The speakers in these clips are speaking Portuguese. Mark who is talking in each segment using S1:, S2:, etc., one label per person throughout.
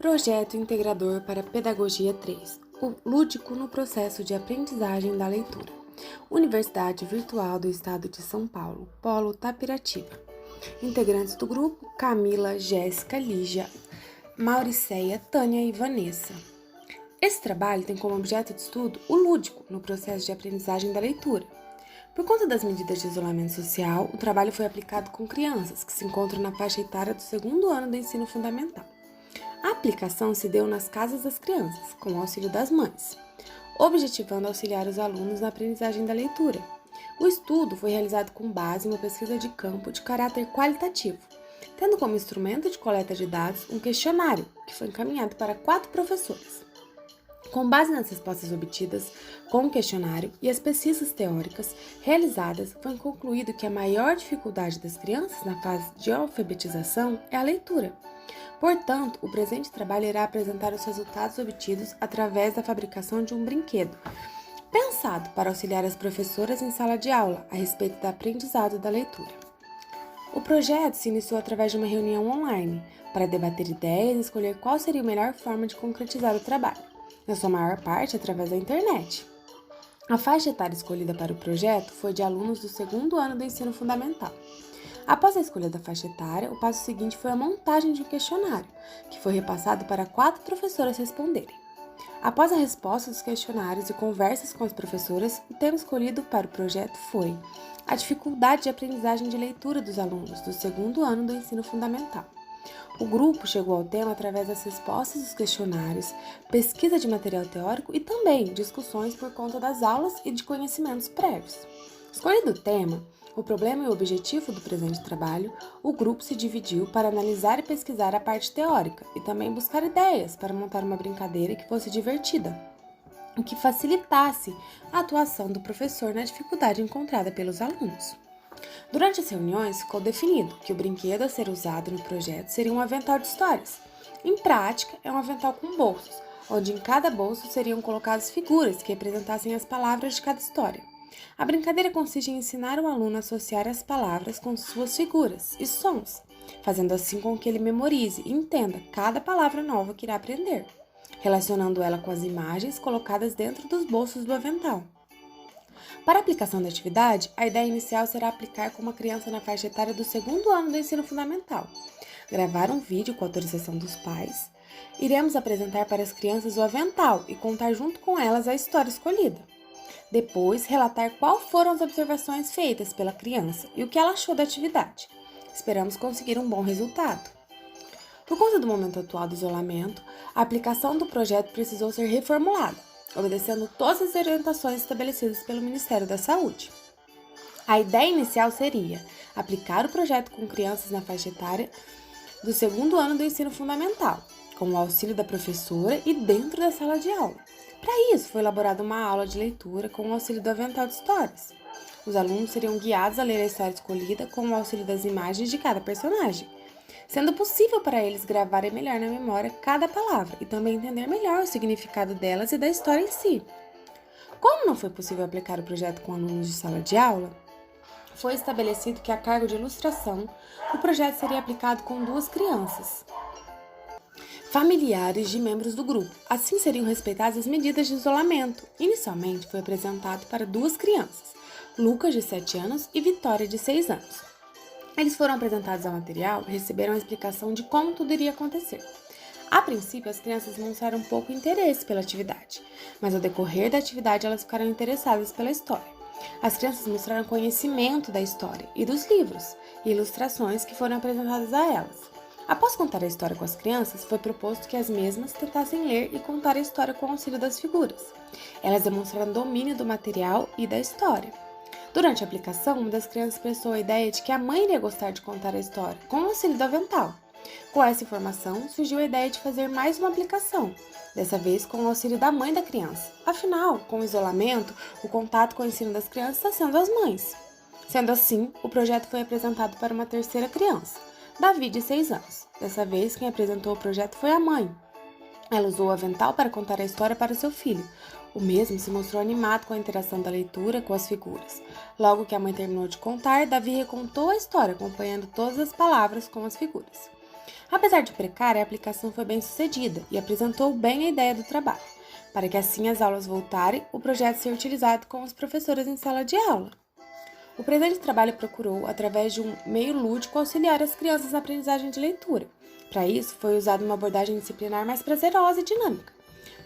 S1: Projeto Integrador para Pedagogia 3. O lúdico no processo de aprendizagem da leitura. Universidade Virtual do Estado de São Paulo, Polo Tapiratiba. Integrantes do grupo: Camila, Jéssica, Lígia, Mauriceia, Tânia e Vanessa. Esse trabalho tem como objeto de estudo o lúdico no processo de aprendizagem da leitura. Por conta das medidas de isolamento social, o trabalho foi aplicado com crianças que se encontram na faixa etária do segundo ano do ensino fundamental. A aplicação se deu nas casas das crianças, com o auxílio das mães, objetivando auxiliar os alunos na aprendizagem da leitura. O estudo foi realizado com base em uma pesquisa de campo de caráter qualitativo, tendo como instrumento de coleta de dados um questionário, que foi encaminhado para 4 professores. Com base nas respostas obtidas com o questionário e as pesquisas teóricas realizadas, foi concluído que a maior dificuldade das crianças na fase de alfabetização é a leitura. Portanto, o presente trabalho irá apresentar os resultados obtidos através da fabricação de um brinquedo, pensado para auxiliar as professoras em sala de aula a respeito do aprendizado da leitura. O projeto se iniciou através de uma reunião online para debater ideias e escolher qual seria a melhor forma de concretizar o trabalho, na sua maior parte através da internet. A faixa etária escolhida para o projeto foi de alunos do segundo ano do ensino fundamental. Após a escolha da faixa etária, o passo seguinte foi a montagem de um questionário, que foi repassado para 4 professoras responderem. Após a resposta dos questionários e conversas com as professoras, o tema escolhido para o projeto foi a dificuldade de aprendizagem de leitura dos alunos do segundo ano do ensino fundamental. O grupo chegou ao tema através das respostas dos questionários, pesquisa de material teórico e também discussões por conta das aulas e de conhecimentos prévios. Escolhido o tema, o problema e o objetivo do presente trabalho, o grupo se dividiu para analisar e pesquisar a parte teórica e também buscar ideias para montar uma brincadeira que fosse divertida, o que facilitasse a atuação do professor na dificuldade encontrada pelos alunos. Durante as reuniões, ficou definido que o brinquedo a ser usado no projeto seria um avental de histórias. Em prática, é um avental com bolsos, onde em cada bolso seriam colocadas figuras que representassem as palavras de cada história. A brincadeira consiste em ensinar o aluno a associar as palavras com suas figuras e sons, fazendo assim com que ele memorize e entenda cada palavra nova que irá aprender, relacionando ela com as imagens colocadas dentro dos bolsos do avental. Para a aplicação da atividade, a ideia inicial será aplicar com uma criança na faixa etária do segundo ano do ensino fundamental. Gravar um vídeo com autorização dos pais. Iremos apresentar para as crianças o avental e contar junto com elas a história escolhida. Depois, relatar quais foram as observações feitas pela criança e o que ela achou da atividade. Esperamos conseguir um bom resultado. Por conta do momento atual do isolamento, a aplicação do projeto precisou ser reformulada, obedecendo todas as orientações estabelecidas pelo Ministério da Saúde. A ideia inicial seria aplicar o projeto com crianças na faixa etária do segundo ano do ensino fundamental, com o auxílio da professora e dentro da sala de aula. Para isso, foi elaborada uma aula de leitura com o auxílio do avental de histórias. Os alunos seriam guiados a ler a história escolhida com o auxílio das imagens de cada personagem, sendo possível para eles gravarem melhor na memória cada palavra e também entender melhor o significado delas e da história em si. Como não foi possível aplicar o projeto com alunos de sala de aula, foi estabelecido que, a cargo de ilustração, o projeto seria aplicado com 2 crianças, familiares de membros do grupo. Assim seriam respeitadas as medidas de isolamento. Inicialmente foi apresentado para 2 crianças, Lucas, de 7 anos, e Vitória, de 6 anos. Eles foram apresentados ao material e receberam a explicação de como tudo iria acontecer. A princípio, as crianças demonstraram pouco interesse pela atividade, mas ao decorrer da atividade elas ficaram interessadas pela história. As crianças mostraram conhecimento da história e dos livros e ilustrações que foram apresentadas a elas. Após contar a história com as crianças, foi proposto que as mesmas tentassem ler e contar a história com o auxílio das figuras. Elas demonstraram domínio do material e da história. Durante a aplicação, uma das crianças expressou a ideia de que a mãe iria gostar de contar a história com o auxílio do avental. Com essa informação, surgiu a ideia de fazer mais uma aplicação, dessa vez com o auxílio da mãe da criança. Afinal, com o isolamento, o contato com o ensino das crianças está sendo as mães. Sendo assim, o projeto foi apresentado para uma terceira criança, Davi, de 6 anos. Dessa vez, quem apresentou o projeto foi a mãe. Ela usou o avental para contar a história para seu filho. O mesmo se mostrou animado com a interação da leitura com as figuras. Logo que a mãe terminou de contar, Davi recontou a história, acompanhando todas as palavras com as figuras. Apesar de precária, a aplicação foi bem sucedida e apresentou bem a ideia do trabalho, para que assim as aulas voltarem, o projeto ser utilizado com os professores em sala de aula. O presente trabalho procurou, através de um meio lúdico, auxiliar as crianças na aprendizagem de leitura. Para isso, foi usada uma abordagem disciplinar mais prazerosa e dinâmica.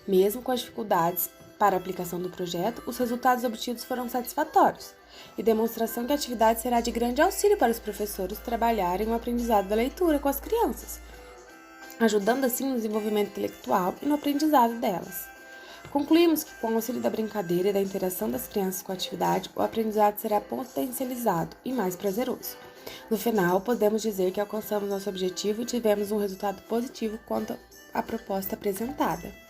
S1: Mesmo com as dificuldades para a aplicação do projeto, os resultados obtidos foram satisfatórios, e demonstração que a atividade será de grande auxílio para os professores trabalharem o aprendizado da leitura com as crianças, ajudando assim no desenvolvimento intelectual e no aprendizado delas. Concluímos que, com o auxílio da brincadeira e da interação das crianças com a atividade, o aprendizado será potencializado e mais prazeroso. No final, podemos dizer que alcançamos nosso objetivo e tivemos um resultado positivo quanto à proposta apresentada.